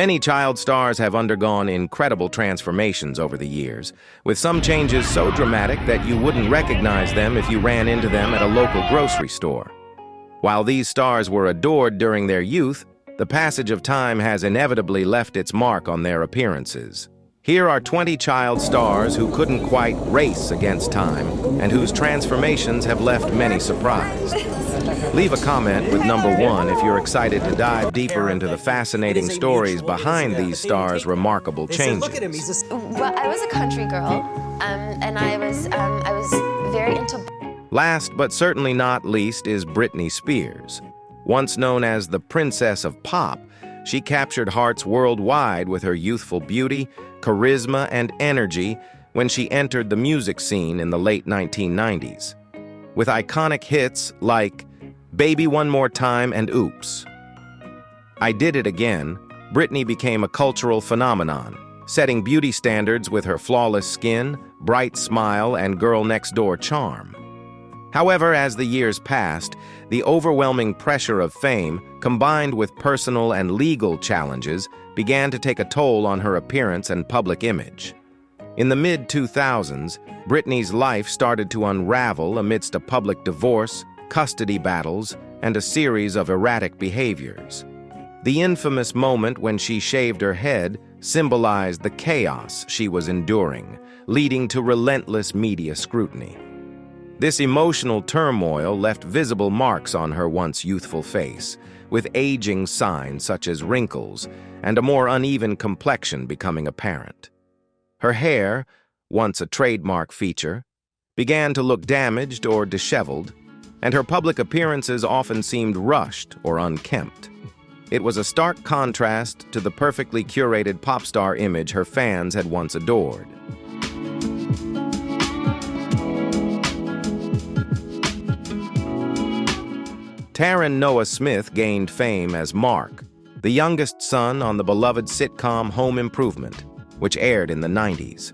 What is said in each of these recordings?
Many child stars have undergone incredible transformations over the years, with some changes so dramatic that you wouldn't recognize them if you ran into them at a local grocery store. While these stars were adored during their youth, the passage of time has inevitably left its mark on their appearances. Here are 20 child stars who couldn't quite race against time and whose transformations have left many surprised. Leave a comment with number 1 if you're excited to dive deeper into the fascinating stories behind these stars' remarkable changes. Well, I was a country girl, and I was very into... Last but certainly not least is Britney Spears. Once known as the Princess of Pop, she captured hearts worldwide with her youthful beauty, charisma, and energy when she entered the music scene in the late 1990s. With iconic hits like Baby One More Time and Oops. I Did It Again, Britney became a cultural phenomenon, setting beauty standards with her flawless skin, bright smile, and girl-next-door charm. However, as the years passed, the overwhelming pressure of fame, combined with personal and legal challenges, began to take a toll on her appearance and public image. In the mid-2000s, Britney's life started to unravel amidst a public divorce, custody battles, and a series of erratic behaviors. The infamous moment when she shaved her head symbolized the chaos she was enduring, leading to relentless media scrutiny. This emotional turmoil left visible marks on her once youthful face, with aging signs such as wrinkles and a more uneven complexion becoming apparent. Her hair, once a trademark feature, began to look damaged or disheveled, and her public appearances often seemed rushed or unkempt. It was a stark contrast to the perfectly curated pop star image her fans had once adored. Taron Noah Smith gained fame as Mark, the youngest son on the beloved sitcom Home Improvement, which aired in the 90s.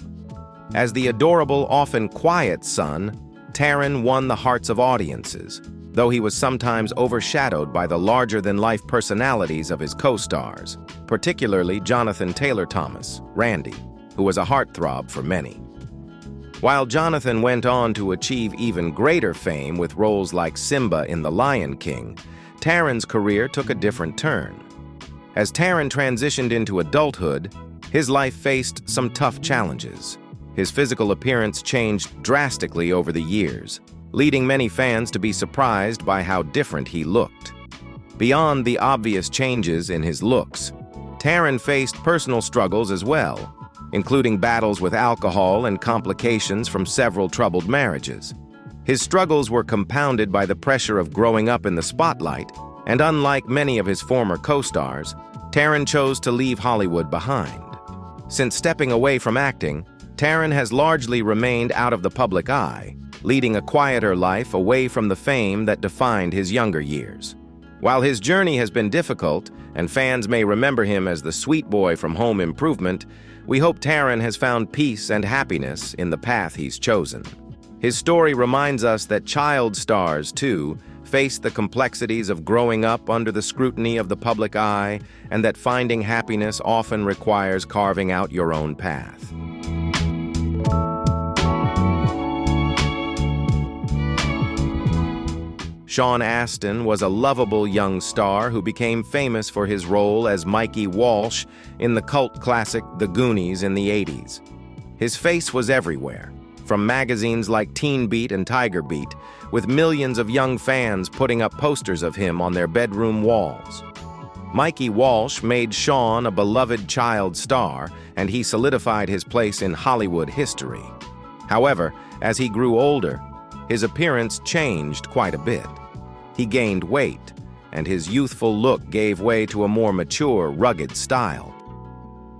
As the adorable, often quiet son, Taron won the hearts of audiences, though he was sometimes overshadowed by the larger-than-life personalities of his co-stars, particularly Jonathan Taylor Thomas, Randy, who was a heartthrob for many. While Jonathan went on to achieve even greater fame with roles like Simba in The Lion King, Taron's career took a different turn. As Taron transitioned into adulthood, his life faced some tough challenges. His physical appearance changed drastically over the years, leading many fans to be surprised by how different he looked. Beyond the obvious changes in his looks, Taron faced personal struggles as well, including battles with alcohol and complications from several troubled marriages. His struggles were compounded by the pressure of growing up in the spotlight, and unlike many of his former co-stars, Taron chose to leave Hollywood behind. Since stepping away from acting, Taron has largely remained out of the public eye, leading a quieter life away from the fame that defined his younger years. While his journey has been difficult, and fans may remember him as the sweet boy from Home Improvement, we hope Taron has found peace and happiness in the path he's chosen. His story reminds us that child stars, too, face the complexities of growing up under the scrutiny of the public eye, and that finding happiness often requires carving out your own path. Sean Astin was a lovable young star who became famous for his role as Mikey Walsh in the cult classic The Goonies in the 80s. His face was everywhere, from magazines like Teen Beat and Tiger Beat, with millions of young fans putting up posters of him on their bedroom walls. Mikey Walsh made Sean a beloved child star, and he solidified his place in Hollywood history. However, as he grew older, his appearance changed quite a bit. He gained weight, and his youthful look gave way to a more mature, rugged style.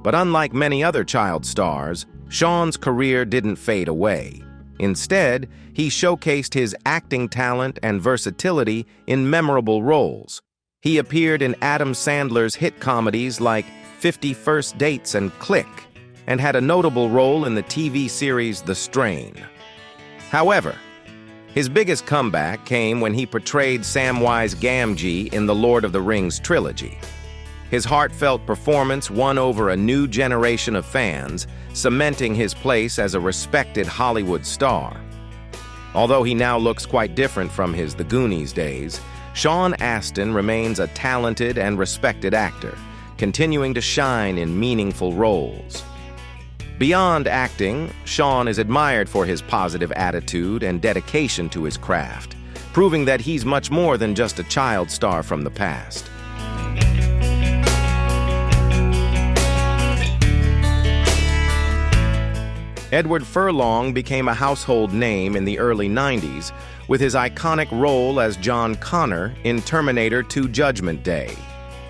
But unlike many other child stars, Sean's career didn't fade away. Instead, he showcased his acting talent and versatility in memorable roles. He appeared in Adam Sandler's hit comedies like 50 First Dates and Click, and had a notable role in the TV series The Strain. However, his biggest comeback came when he portrayed Samwise Gamgee in the Lord of the Rings trilogy. His heartfelt performance won over a new generation of fans, cementing his place as a respected Hollywood star. Although he now looks quite different from his The Goonies days, Sean Astin remains a talented and respected actor, continuing to shine in meaningful roles. Beyond acting, Sean is admired for his positive attitude and dedication to his craft, proving that he's much more than just a child star from the past. Edward Furlong became a household name in the early 90s with his iconic role as John Connor in Terminator 2: Judgment Day.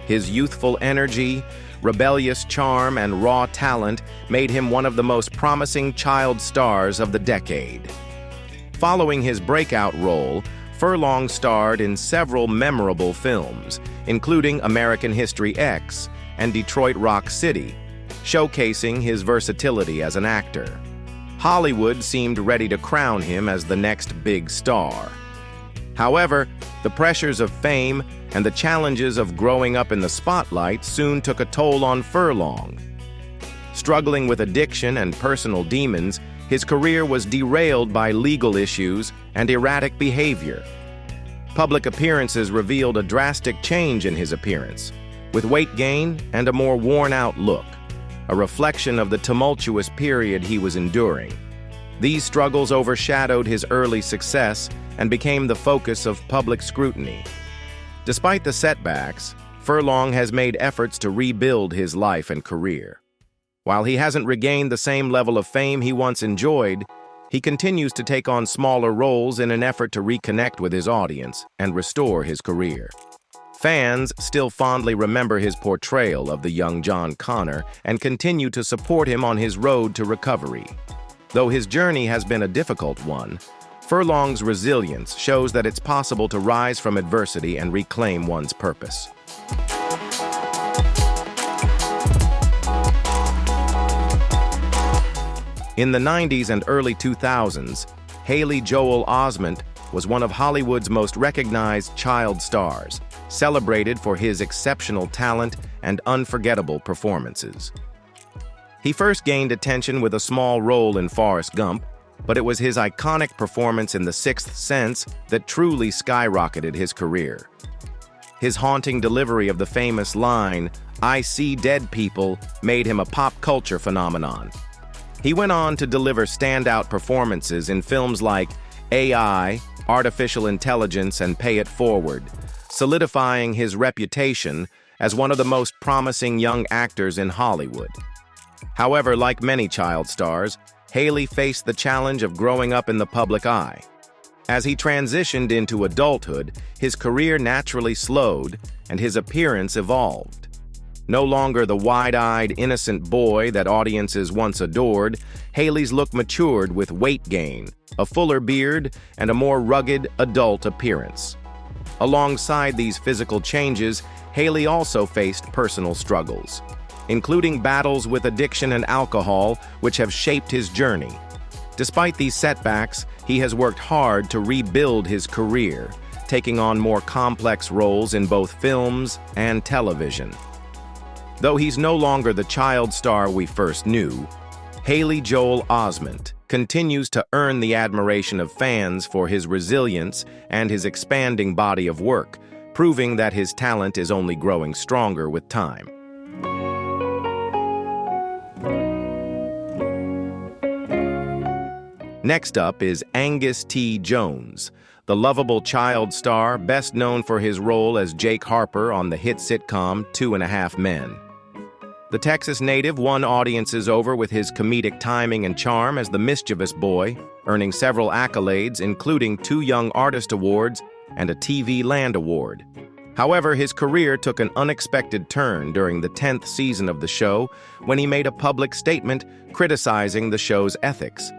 His youthful energy, rebellious charm, and raw talent made him one of the most promising child stars of the decade. Following his breakout role, Furlong starred in several memorable films, including American History X and Detroit Rock City, showcasing his versatility as an actor. Hollywood seemed ready to crown him as the next big star. However, the pressures of fame and the challenges of growing up in the spotlight soon took a toll on Furlong. Struggling with addiction and personal demons, his career was derailed by legal issues and erratic behavior. Public appearances revealed a drastic change in his appearance, with weight gain and a more worn-out look, a reflection of the tumultuous period he was enduring. These struggles overshadowed his early success and became the focus of public scrutiny. Despite the setbacks, Furlong has made efforts to rebuild his life and career. While he hasn't regained the same level of fame he once enjoyed, he continues to take on smaller roles in an effort to reconnect with his audience and restore his career. Fans still fondly remember his portrayal of the young John Connor and continue to support him on his road to recovery. Though his journey has been a difficult one, Furlong's resilience shows that it's possible to rise from adversity and reclaim one's purpose. In the 90s and early 2000s, Haley Joel Osment was one of Hollywood's most recognized child stars, celebrated for his exceptional talent and unforgettable performances. He first gained attention with a small role in Forrest Gump, but it was his iconic performance in The Sixth Sense that truly skyrocketed his career. His haunting delivery of the famous line, "I see dead people," made him a pop culture phenomenon. He went on to deliver standout performances in films like AI, Artificial Intelligence, and Pay It Forward, solidifying his reputation as one of the most promising young actors in Hollywood. However, like many child stars, Haley faced the challenge of growing up in the public eye. As he transitioned into adulthood, his career naturally slowed and his appearance evolved. No longer the wide-eyed, innocent boy that audiences once adored, Haley's look matured with weight gain, a fuller beard, and a more rugged, adult appearance. Alongside these physical changes, Haley also faced personal struggles, including battles with addiction and alcohol, which have shaped his journey. Despite these setbacks, he has worked hard to rebuild his career, taking on more complex roles in both films and television. Though he's no longer the child star we first knew, Haley Joel Osment continues to earn the admiration of fans for his resilience and his expanding body of work, proving that his talent is only growing stronger with time. Next up is Angus T. Jones, the lovable child star best known for his role as Jake Harper on the hit sitcom 2.5 Men. The Texas native won audiences over with his comedic timing and charm as the mischievous boy, earning several accolades, including 2 Young Artist Awards and a TV Land Award. However, his career took an unexpected turn during the 10th season of the show when he made a public statement criticizing the show's ethics.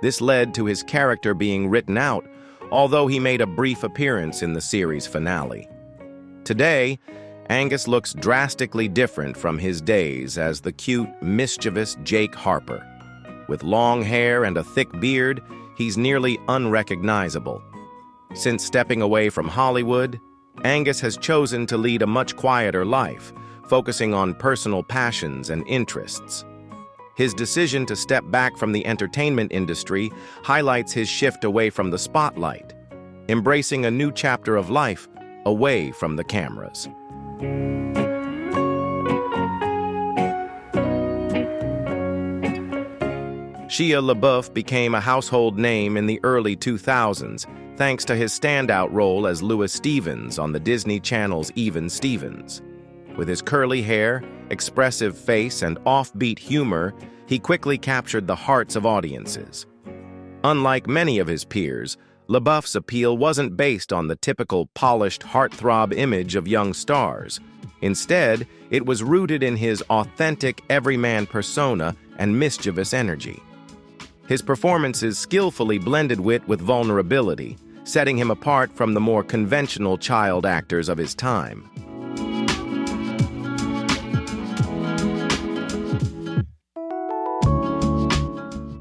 This led to his character being written out, although he made a brief appearance in the series finale. Today, Angus looks drastically different from his days as the cute, mischievous Jake Harper. With long hair and a thick beard, he's nearly unrecognizable. Since stepping away from Hollywood, Angus has chosen to lead a much quieter life, focusing on personal passions and interests. His decision to step back from the entertainment industry highlights his shift away from the spotlight, embracing a new chapter of life away from the cameras. Shia LaBeouf became a household name in the early 2000s thanks to his standout role as Louis Stevens on the Disney Channel's Even Stevens. With his curly hair, expressive face, and offbeat humor, he quickly captured the hearts of audiences. Unlike many of his peers, LaBeouf's appeal wasn't based on the typical polished heartthrob image of young stars. Instead, it was rooted in his authentic everyman persona and mischievous energy. His performances skillfully blended wit with vulnerability, setting him apart from the more conventional child actors of his time.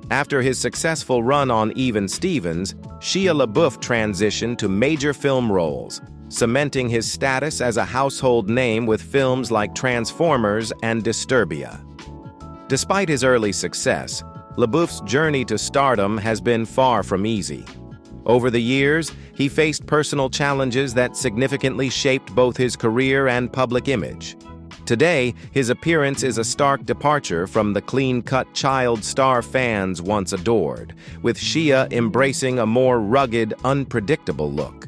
After his successful run on Even Stevens, Shia LaBeouf transitioned to major film roles, cementing his status as a household name with films like Transformers and Disturbia. Despite his early success, LaBeouf's journey to stardom has been far from easy. Over the years, he faced personal challenges that significantly shaped both his career and public image. Today, his appearance is a stark departure from the clean-cut child star fans once adored, with Shia embracing a more rugged, unpredictable look.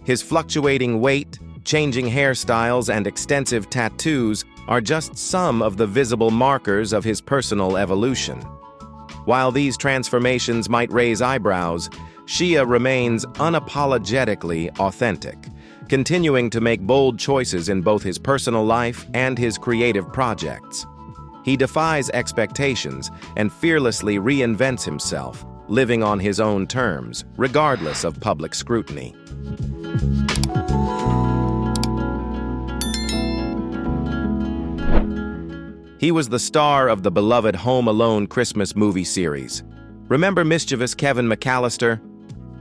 His fluctuating weight, changing hairstyles, and extensive tattoos are just some of the visible markers of his personal evolution. While these transformations might raise eyebrows, Shia remains unapologetically authentic, continuing to make bold choices in both his personal life and his creative projects. He defies expectations and fearlessly reinvents himself, living on his own terms, regardless of public scrutiny. He was the star of the beloved Home Alone Christmas movie series. Remember mischievous Kevin McAllister?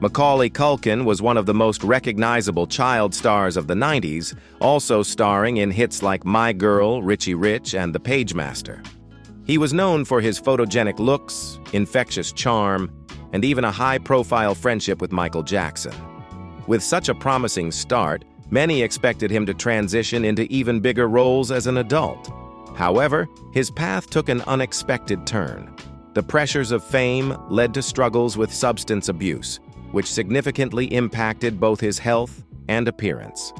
Macaulay Culkin was one of the most recognizable child stars of the 90s, also starring in hits like My Girl, Richie Rich, and The Pagemaster. He was known for his photogenic looks, infectious charm, and even a high-profile friendship with Michael Jackson. With such a promising start, many expected him to transition into even bigger roles as an adult. However, his path took an unexpected turn. The pressures of fame led to struggles with substance abuse, which significantly impacted both his health and appearance.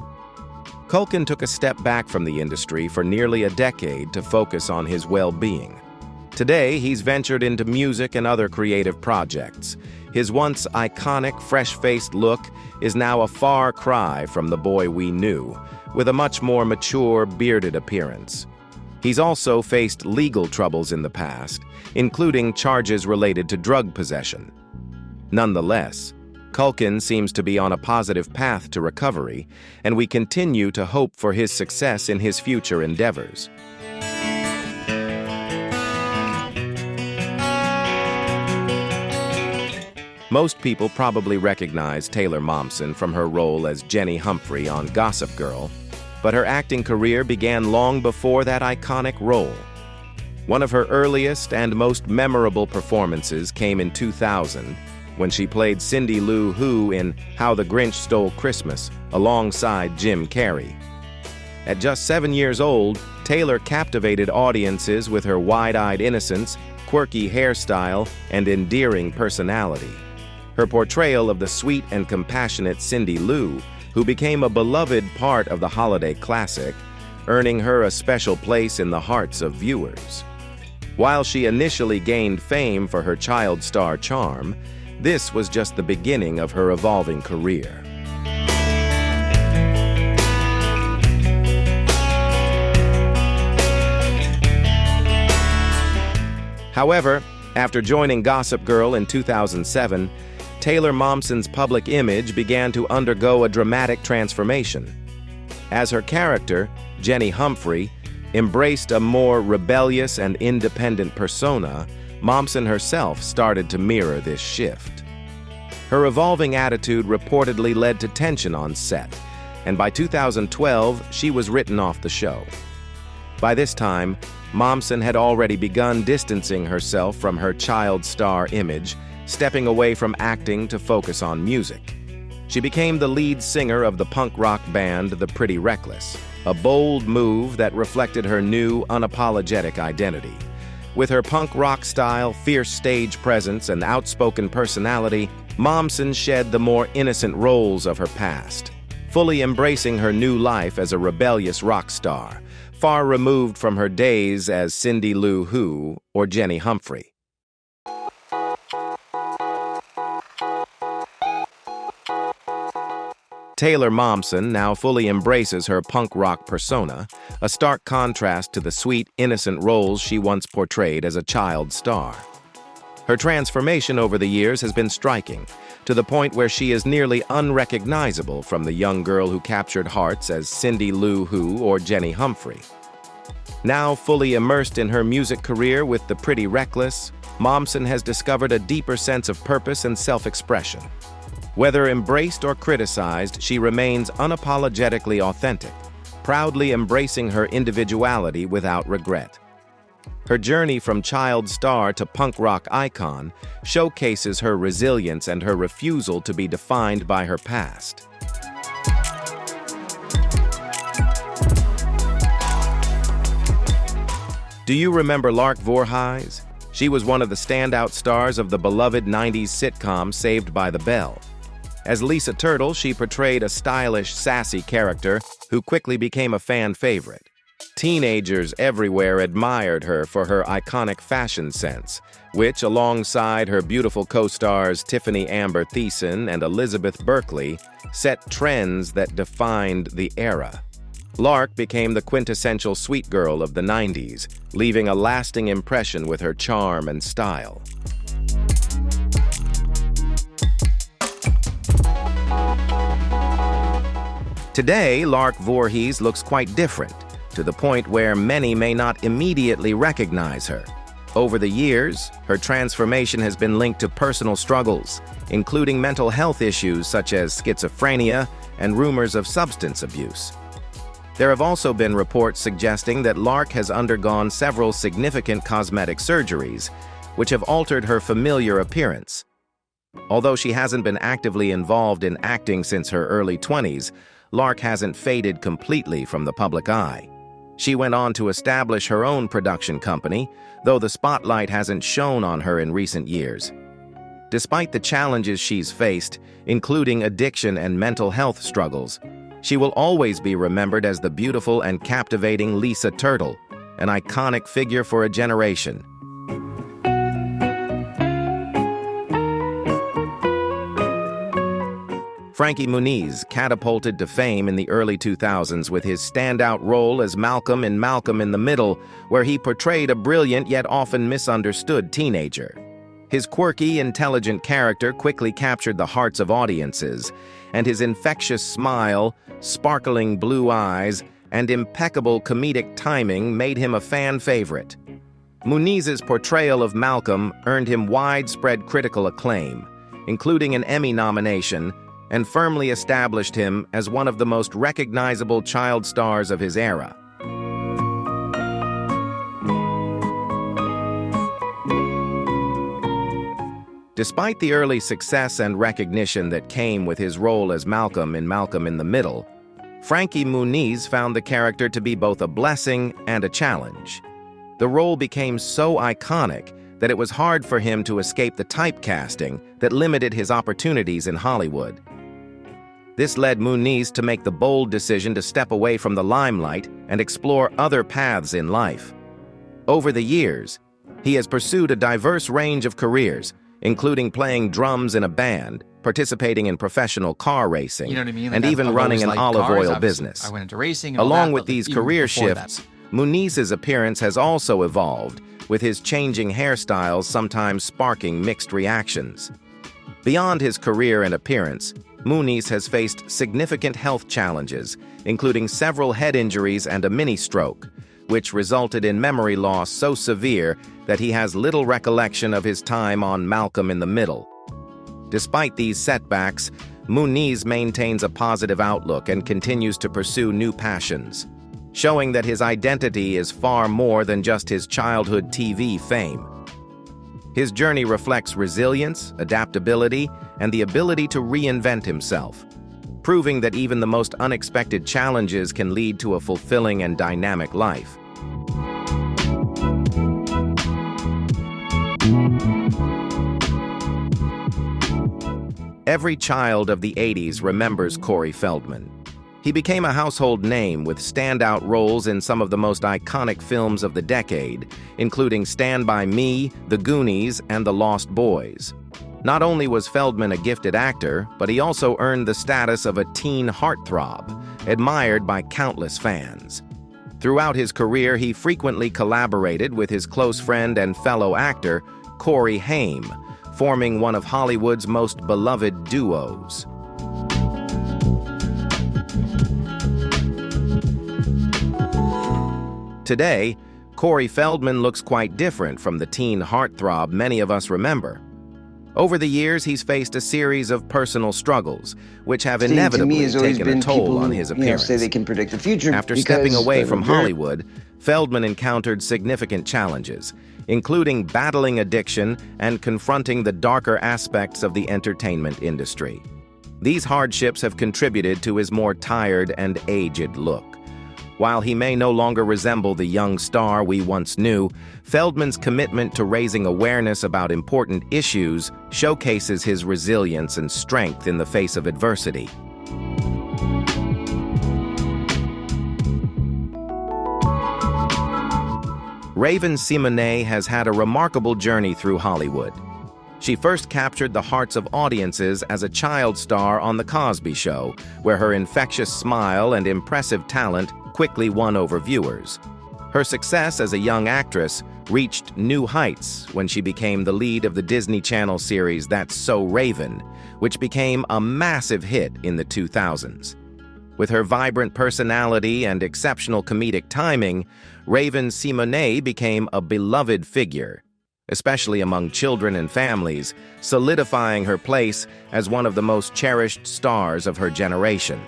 Culkin took a step back from the industry for nearly a decade to focus on his well-being. Today, he's ventured into music and other creative projects. His once iconic, fresh-faced look is now a far cry from the boy we knew, with a much more mature, bearded appearance. He's also faced legal troubles in the past, including charges related to drug possession. Nonetheless, Culkin seems to be on a positive path to recovery, and we continue to hope for his success in his future endeavors. Most people probably recognize Taylor Momsen from her role as Jenny Humphrey on Gossip Girl, but her acting career began long before that iconic role. One of her earliest and most memorable performances came in 2000, when she played Cindy Lou Who in How the Grinch Stole Christmas, alongside Jim Carrey. At just 7 years old, Taylor captivated audiences with her wide-eyed innocence, quirky hairstyle, and endearing personality. Her portrayal of the sweet and compassionate Cindy Lou, who became a beloved part of the holiday classic, earning her a special place in the hearts of viewers. While she initially gained fame for her child star charm, this was just the beginning of her evolving career. However, after joining Gossip Girl in 2007, Taylor Momsen's public image began to undergo a dramatic transformation. As her character, Jenny Humphrey, embraced a more rebellious and independent persona, Momsen herself started to mirror this shift. Her evolving attitude reportedly led to tension on set, and by 2012, she was written off the show. By this time, Momsen had already begun distancing herself from her child star image, stepping away from acting to focus on music. She became the lead singer of the punk rock band The Pretty Reckless, a bold move that reflected her new, unapologetic identity. With her punk rock style, fierce stage presence, and outspoken personality, Momsen shed the more innocent roles of her past, fully embracing her new life as a rebellious rock star, far removed from her days as Cindy Lou Who or Jenny Humphrey. Taylor Momsen now fully embraces her punk rock persona, a stark contrast to the sweet, innocent roles she once portrayed as a child star. Her transformation over the years has been striking, to the point where she is nearly unrecognizable from the young girl who captured hearts as Cindy Lou Who or Jenny Humphrey. Now fully immersed in her music career with The Pretty Reckless, Momsen has discovered a deeper sense of purpose and self-expression. Whether embraced or criticized, she remains unapologetically authentic, proudly embracing her individuality without regret. Her journey from child star to punk rock icon showcases her resilience and her refusal to be defined by her past. Do you remember Lark Voorhies? She was one of the standout stars of the beloved 90s sitcom Saved by the Bell. As Lisa Turtle, she portrayed a stylish, sassy character who quickly became a fan favorite. Teenagers everywhere admired her for her iconic fashion sense, which, alongside her beautiful co-stars Tiffany Amber Thiessen and Elizabeth Berkley, set trends that defined the era. Lark became the quintessential sweet girl of the 90s, leaving a lasting impression with her charm and style. Today, Lark Voorhies looks quite different, to the point where many may not immediately recognize her. Over the years, her transformation has been linked to personal struggles, including mental health issues such as schizophrenia and rumors of substance abuse. There have also been reports suggesting that Lark has undergone several significant cosmetic surgeries, which have altered her familiar appearance. Although she hasn't been actively involved in acting since her early 20s, Lark hasn't faded completely from the public eye. She went on to establish her own production company, though the spotlight hasn't shone on her in recent years. Despite the challenges she's faced, including addiction and mental health struggles, she will always be remembered as the beautiful and captivating Lisa Turtle, an iconic figure for a generation. Frankie Muniz catapulted to fame in the early 2000s with his standout role as Malcolm in Malcolm in the Middle, where he portrayed a brilliant yet often misunderstood teenager. His quirky, intelligent character quickly captured the hearts of audiences, and his infectious smile, sparkling blue eyes, and impeccable comedic timing made him a fan favorite. Muniz's portrayal of Malcolm earned him widespread critical acclaim, including an Emmy nomination, and firmly established him as one of the most recognizable child stars of his era. Despite the early success and recognition that came with his role as Malcolm in the Middle, Frankie Muniz found the character to be both a blessing and a challenge. The role became so iconic that it was hard for him to escape the typecasting that limited his opportunities in Hollywood. This led Muniz to make the bold decision to step away from the limelight and explore other paths in life. Over the years, he has pursued a diverse range of careers, including playing drums in a band, participating in professional car racing, and even running an olive oil business. I went into racing. Along with these career shifts, Muniz's appearance has also evolved, with his changing hairstyles sometimes sparking mixed reactions. Beyond his career and appearance, Muniz has faced significant health challenges, including several head injuries and a mini-stroke, which resulted in memory loss so severe that he has little recollection of his time on Malcolm in the Middle. Despite these setbacks, Muniz maintains a positive outlook and continues to pursue new passions. showing that his identity is far more than just his childhood TV fame. His journey reflects resilience, adaptability, and the ability to reinvent himself, proving that even the most unexpected challenges can lead to a fulfilling and dynamic life. Every child of the 80s remembers Corey Feldman. He became a household name with standout roles in some of the most iconic films of the decade, including Stand By Me, The Goonies, and The Lost Boys. Not only was Feldman a gifted actor, but he also earned the status of a teen heartthrob, admired by countless fans. Throughout his career, he frequently collaborated with his close friend and fellow actor, Corey Haim, forming one of Hollywood's most beloved duos. Today, Corey Feldman looks quite different from the teen heartthrob many of us remember. Over the years, he's faced a series of personal struggles, which have inevitably taken a toll on his appearance. Say they can predict the future. After stepping away from Hollywood, Feldman encountered significant challenges, including battling addiction and confronting the darker aspects of the entertainment industry. These hardships have contributed to his more tired and aged look. While he may no longer resemble the young star we once knew, Feldman's commitment to raising awareness about important issues showcases his resilience and strength in the face of adversity. Raven-Symoné has had a remarkable journey through Hollywood. She first captured the hearts of audiences as a child star on The Cosby Show, where her infectious smile and impressive talent quickly won over viewers. Her success as a young actress reached new heights when she became the lead of the Disney Channel series That's So Raven, which became a massive hit in the 2000s. With her vibrant personality and exceptional comedic timing, Raven-Symoné became a beloved figure, especially among children and families, solidifying her place as one of the most cherished stars of her generation.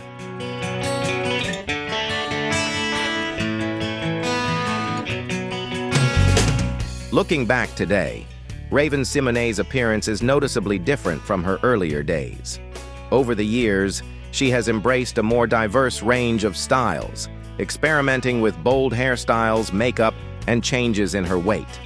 Looking back today, Raven-Symoné's appearance is noticeably different from her earlier days. Over the years, she has embraced a more diverse range of styles, experimenting with bold hairstyles, makeup, and changes in her weight.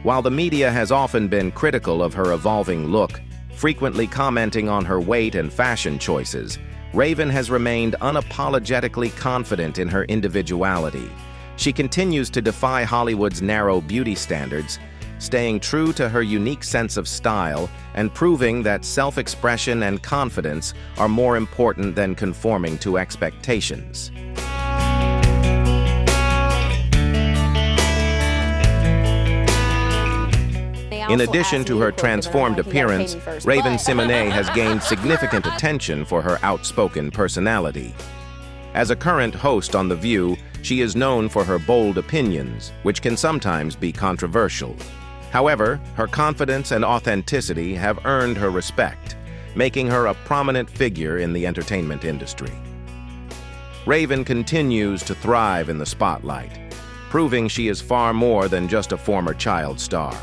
While the media has often been critical of her evolving look, frequently commenting on her weight and fashion choices, Raven has remained unapologetically confident in her individuality. She continues to defy Hollywood's narrow beauty standards, staying true to her unique sense of style and proving that self-expression and confidence are more important than conforming to expectations. In addition to her transformed appearance, Raven-Symoné has gained significant attention for her outspoken personality. As a current host on The View, she is known for her bold opinions, which can sometimes be controversial. However, her confidence and authenticity have earned her respect, making her a prominent figure in the entertainment industry. Raven continues to thrive in the spotlight, proving she is far more than just a former child star.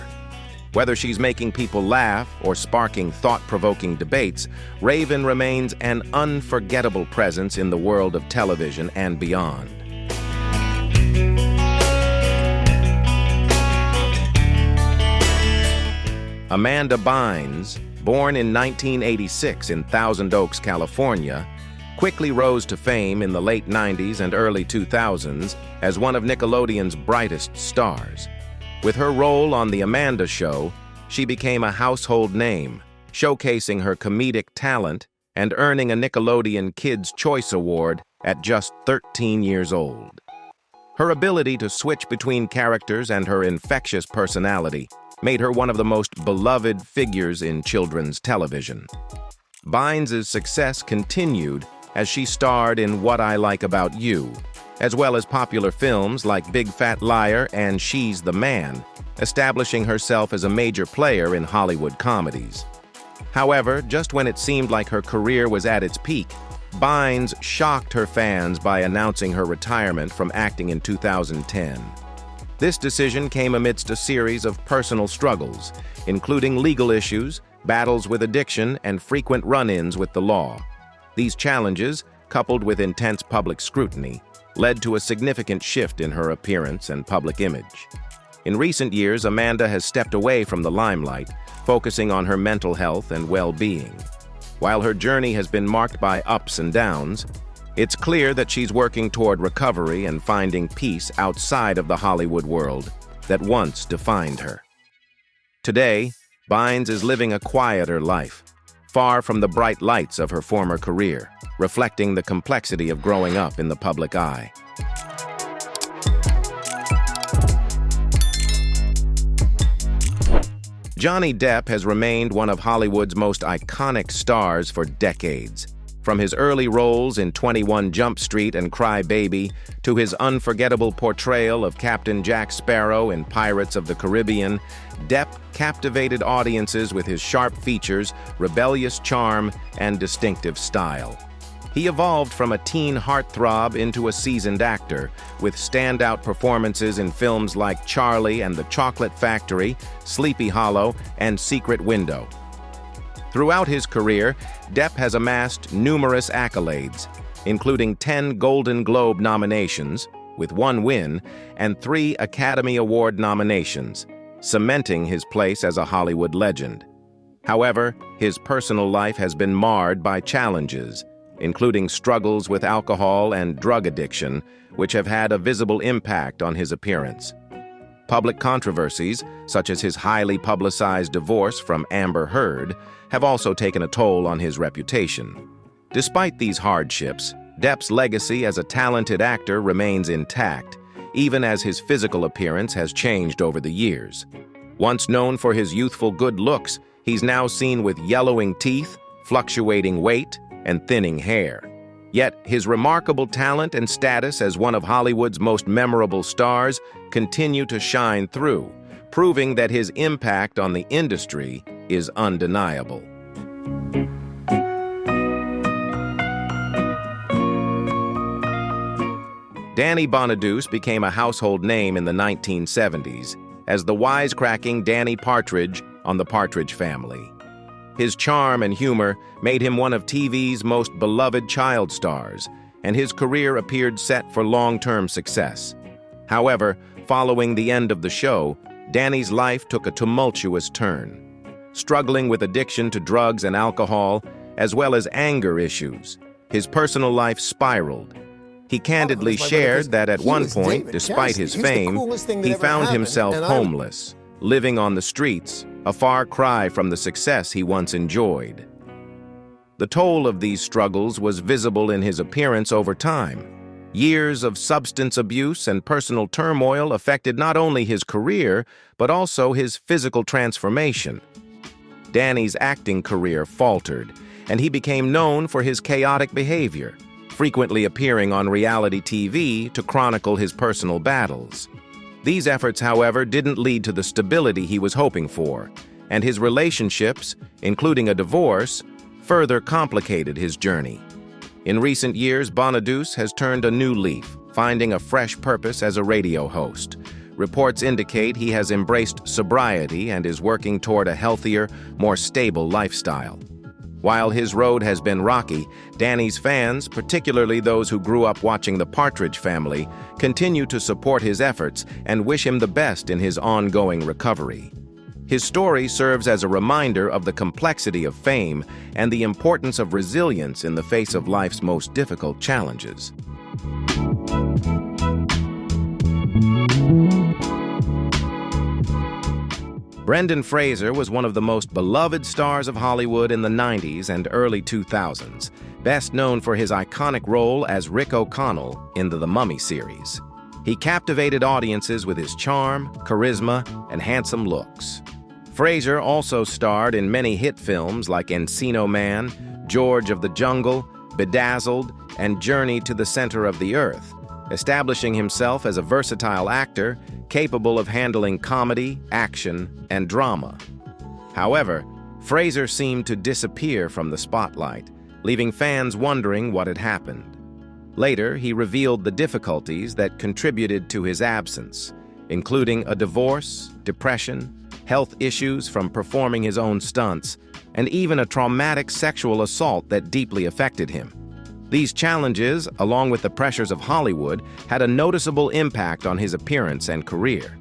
Whether she's making people laugh or sparking thought-provoking debates, Raven remains an unforgettable presence in the world of television and beyond. Amanda Bynes, born in 1986 in Thousand Oaks, California, quickly rose to fame in the late 90s and early 2000s as one of Nickelodeon's brightest stars. With her role on The Amanda Show, she became a household name, showcasing her comedic talent and earning a Nickelodeon Kids' Choice Award at just 13 years old. Her ability to switch between characters and her infectious personality made her one of the most beloved figures in children's television. Bynes' success continued as she starred in What I Like About You, as well as popular films like Big Fat Liar and She's the Man, establishing herself as a major player in Hollywood comedies. However, just when it seemed like her career was at its peak, Bynes shocked her fans by announcing her retirement from acting in 2010. This decision came amidst a series of personal struggles, including legal issues, battles with addiction, and frequent run-ins with the law. These challenges, coupled with intense public scrutiny, led to a significant shift in her appearance and public image. In recent years, Amanda has stepped away from the limelight, focusing on her mental health and well-being. While her journey has been marked by ups and downs, it's clear that she's working toward recovery and finding peace outside of the Hollywood world that once defined her. Today, Bynes is living a quieter life, far from the bright lights of her former career, reflecting the complexity of growing up in the public eye. Johnny Depp has remained one of Hollywood's most iconic stars for decades. From his early roles in 21 Jump Street and Cry Baby to his unforgettable portrayal of Captain Jack Sparrow in Pirates of the Caribbean, Depp captivated audiences with his sharp features, rebellious charm, and distinctive style. He evolved from a teen heartthrob into a seasoned actor, with standout performances in films like Charlie and the Chocolate Factory, Sleepy Hollow, and Secret Window. Throughout his career, Depp has amassed numerous accolades, including 10 Golden Globe nominations, with 1 win, and 3 Academy Award nominations, cementing his place as a Hollywood legend. However, his personal life has been marred by challenges, including struggles with alcohol and drug addiction, which have had a visible impact on his appearance. Public controversies, such as his highly publicized divorce from Amber Heard, have also taken a toll on his reputation. Despite these hardships, Depp's legacy as a talented actor remains intact, even as his physical appearance has changed over the years. Once known for his youthful good looks, he's now seen with yellowing teeth, fluctuating weight, and thinning hair. Yet his remarkable talent and status as one of Hollywood's most memorable stars continue to shine through, proving that his impact on the industry is undeniable. Danny Bonaduce became a household name in the 1970s as the wisecracking Danny Partridge on The Partridge Family. His charm and humor made him one of TV's most beloved child stars, and his career appeared set for long-term success. However, following the end of the show, Danny's life took a tumultuous turn. Struggling with addiction to drugs and alcohol, as well as anger issues, his personal life spiraled. He candidly shared that at one point, despite his fame, he found himself homeless, living on the streets, a far cry from the success he once enjoyed. The toll of these struggles was visible in his appearance over time. Years of substance abuse and personal turmoil affected not only his career, but also his physical transformation. Danny's acting career faltered, and he became known for his chaotic behavior, frequently appearing on reality TV to chronicle his personal battles. These efforts, however, didn't lead to the stability he was hoping for, and his relationships, including a divorce, further complicated his journey. In recent years, Bonaduce has turned a new leaf, finding a fresh purpose as a radio host. Reports indicate he has embraced sobriety and is working toward a healthier, more stable lifestyle. While his road has been rocky, Danny's fans, particularly those who grew up watching The Partridge Family, continue to support his efforts and wish him the best in his ongoing recovery. His story serves as a reminder of the complexity of fame and the importance of resilience in the face of life's most difficult challenges. Brendan Fraser was one of the most beloved stars of Hollywood in the 90s and early 2000s, best known for his iconic role as Rick O'Connell in the Mummy series. He captivated audiences with his charm, charisma, and handsome looks. Fraser also starred in many hit films like Encino Man, George of the Jungle, Bedazzled, and Journey to the Center of the Earth, establishing himself as a versatile actor capable of handling comedy, action, and drama. However, Fraser seemed to disappear from the spotlight, leaving fans wondering what had happened. Later, he revealed the difficulties that contributed to his absence, including a divorce, depression, health issues from performing his own stunts, and even a traumatic sexual assault that deeply affected him. These challenges, along with the pressures of Hollywood, had a noticeable impact on his appearance and career.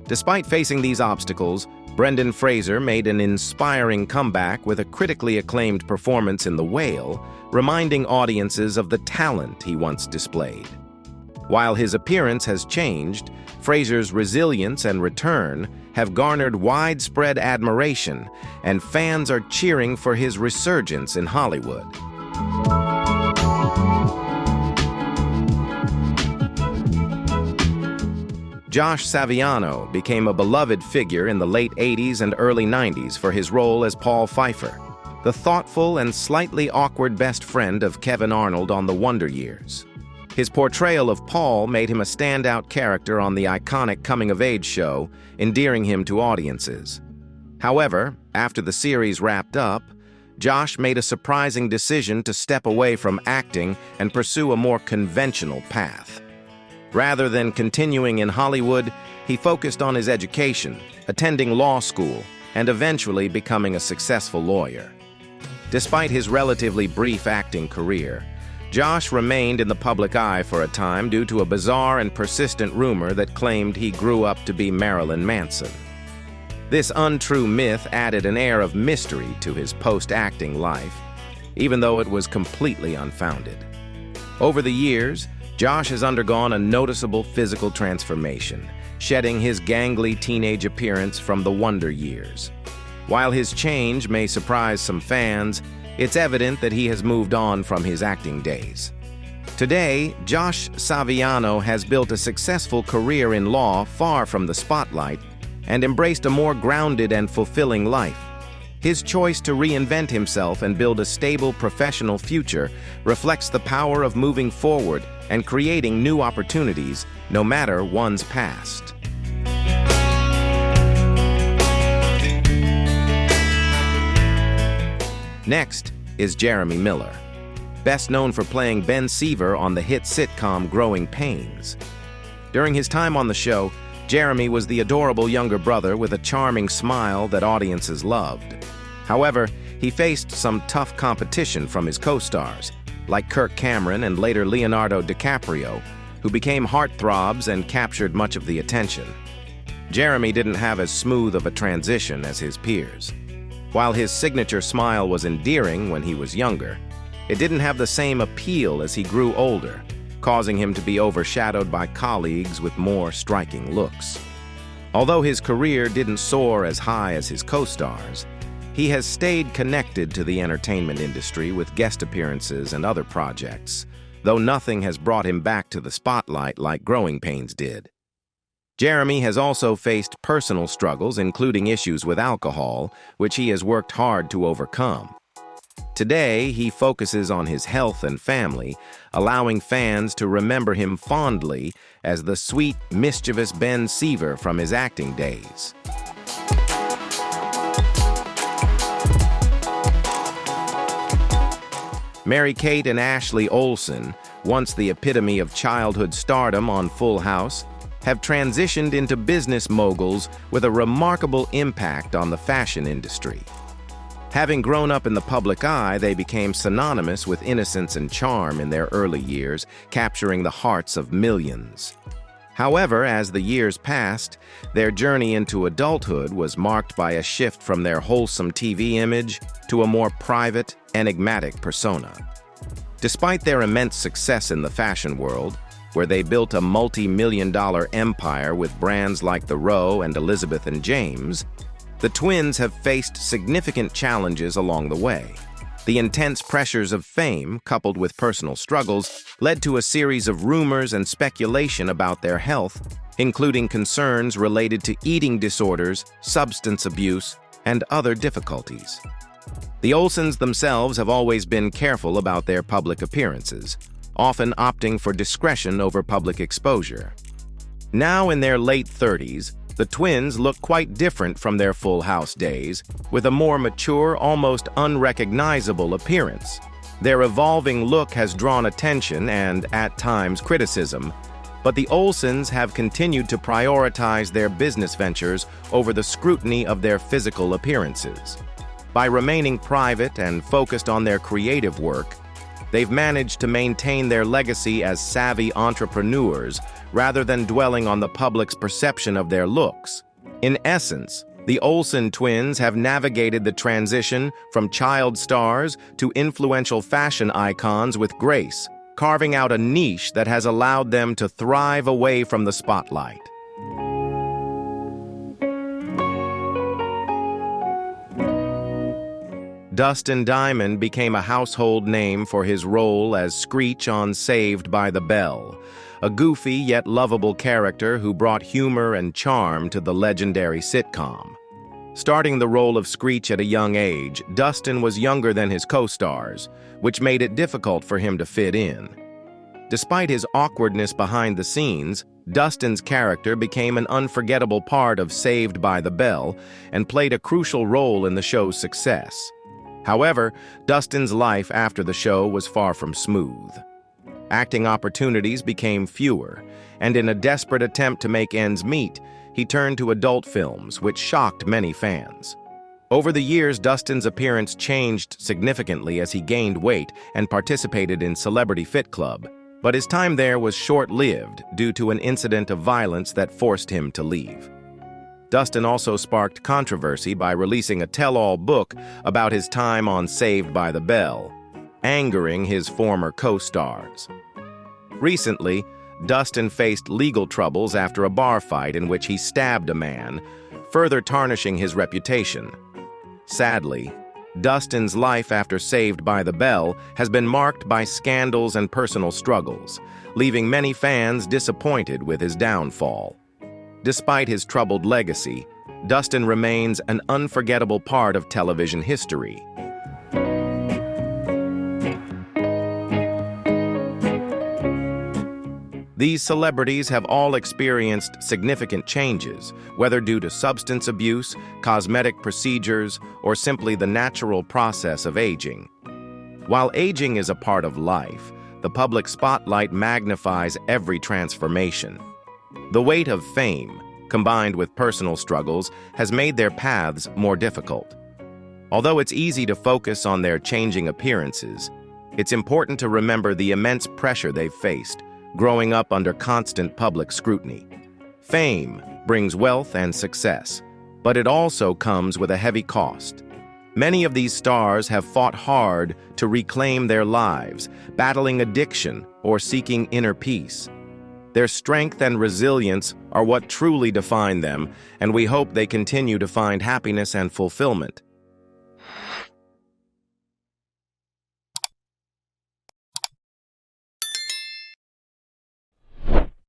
Despite facing these obstacles, Brendan Fraser made an inspiring comeback with a critically acclaimed performance in The Whale, reminding audiences of the talent he once displayed. While his appearance has changed, Fraser's resilience and return have garnered widespread admiration, and fans are cheering for his resurgence in Hollywood. Josh Saviano became a beloved figure in the late 80s and early 90s for his role as Paul Pfeiffer, the thoughtful and slightly awkward best friend of Kevin Arnold on The Wonder Years. His portrayal of Paul made him a standout character on the iconic coming-of-age show, endearing him to audiences. However, after the series wrapped up, Josh made a surprising decision to step away from acting and pursue a more conventional path. Rather than continuing in Hollywood, he focused on his education, attending law school, and eventually becoming a successful lawyer. Despite his relatively brief acting career, Josh remained in the public eye for a time due to a bizarre and persistent rumor that claimed he grew up to be Marilyn Manson. This untrue myth added an air of mystery to his post-acting life, even though it was completely unfounded. Over the years, Josh has undergone a noticeable physical transformation, shedding his gangly teenage appearance from The Wonder Years. While his change may surprise some fans, it's evident that he has moved on from his acting days. Today, Josh Saviano has built a successful career in law far from the spotlight and embraced a more grounded and fulfilling life. His choice to reinvent himself and build a stable professional future reflects the power of moving forward and creating new opportunities, no matter one's past. Next is Jeremy Miller, best known for playing Ben Seaver on the hit sitcom Growing Pains. During his time on the show, Jeremy was the adorable younger brother with a charming smile that audiences loved. However, he faced some tough competition from his co-stars, like Kirk Cameron and later Leonardo DiCaprio, who became heartthrobs and captured much of the attention. Jeremy didn't have as smooth of a transition as his peers. While his signature smile was endearing when he was younger, it didn't have the same appeal as he grew older, causing him to be overshadowed by colleagues with more striking looks. Although his career didn't soar as high as his co-stars, he has stayed connected to the entertainment industry with guest appearances and other projects, though nothing has brought him back to the spotlight like Growing Pains did. Jeremy has also faced personal struggles, including issues with alcohol, which he has worked hard to overcome. Today, he focuses on his health and family, allowing fans to remember him fondly as the sweet, mischievous Ben Seaver from his acting days. Mary-Kate and Ashley Olsen, once the epitome of childhood stardom on Full House, have transitioned into business moguls with a remarkable impact on the fashion industry. Having grown up in the public eye, they became synonymous with innocence and charm in their early years, capturing the hearts of millions. However, as the years passed, their journey into adulthood was marked by a shift from their wholesome TV image to a more private, enigmatic persona. Despite their immense success in the fashion world, where they built a multi-million-dollar empire with brands like The Row and Elizabeth and James, the twins have faced significant challenges along the way. The intense pressures of fame, coupled with personal struggles, led to a series of rumors and speculation about their health, including concerns related to eating disorders, substance abuse, and other difficulties. The Olsens themselves have always been careful about their public appearances, often opting for discretion over public exposure. Now in their late 30s, the twins look quite different from their Full House days, with a more mature, almost unrecognizable appearance. Their evolving look has drawn attention and, at times, criticism, but the Olsens have continued to prioritize their business ventures over the scrutiny of their physical appearances. By remaining private and focused on their creative work, they've managed to maintain their legacy as savvy entrepreneurs rather than dwelling on the public's perception of their looks. In essence, the Olsen twins have navigated the transition from child stars to influential fashion icons with grace, carving out a niche that has allowed them to thrive away from the spotlight. Dustin Diamond became a household name for his role as Screech on Saved by the Bell, a goofy yet lovable character who brought humor and charm to the legendary sitcom. Starting the role of Screech at a young age, Dustin was younger than his co-stars, which made it difficult for him to fit in. Despite his awkwardness behind the scenes, Dustin's character became an unforgettable part of Saved by the Bell and played a crucial role in the show's success. However, Dustin's life after the show was far from smooth. Acting opportunities became fewer, and in a desperate attempt to make ends meet, he turned to adult films, which shocked many fans. Over the years, Dustin's appearance changed significantly as he gained weight and participated in Celebrity Fit Club, but his time there was short-lived due to an incident of violence that forced him to leave. Dustin also sparked controversy by releasing a tell-all book about his time on Saved by the Bell, angering his former co-stars. Recently, Dustin faced legal troubles after a bar fight in which he stabbed a man, further tarnishing his reputation. Sadly, Dustin's life after Saved by the Bell has been marked by scandals and personal struggles, leaving many fans disappointed with his downfall. Despite his troubled legacy, Dustin remains an unforgettable part of television history. These celebrities have all experienced significant changes, whether due to substance abuse, cosmetic procedures, or simply the natural process of aging. While aging is a part of life, the public spotlight magnifies every transformation. The weight of fame, combined with personal struggles, has made their paths more difficult. Although it's easy to focus on their changing appearances, it's important to remember the immense pressure they've faced, growing up under constant public scrutiny. Fame brings wealth and success, but it also comes with a heavy cost. Many of these stars have fought hard to reclaim their lives, battling addiction or seeking inner peace. Their strength and resilience are what truly define them, and we hope they continue to find happiness and fulfillment.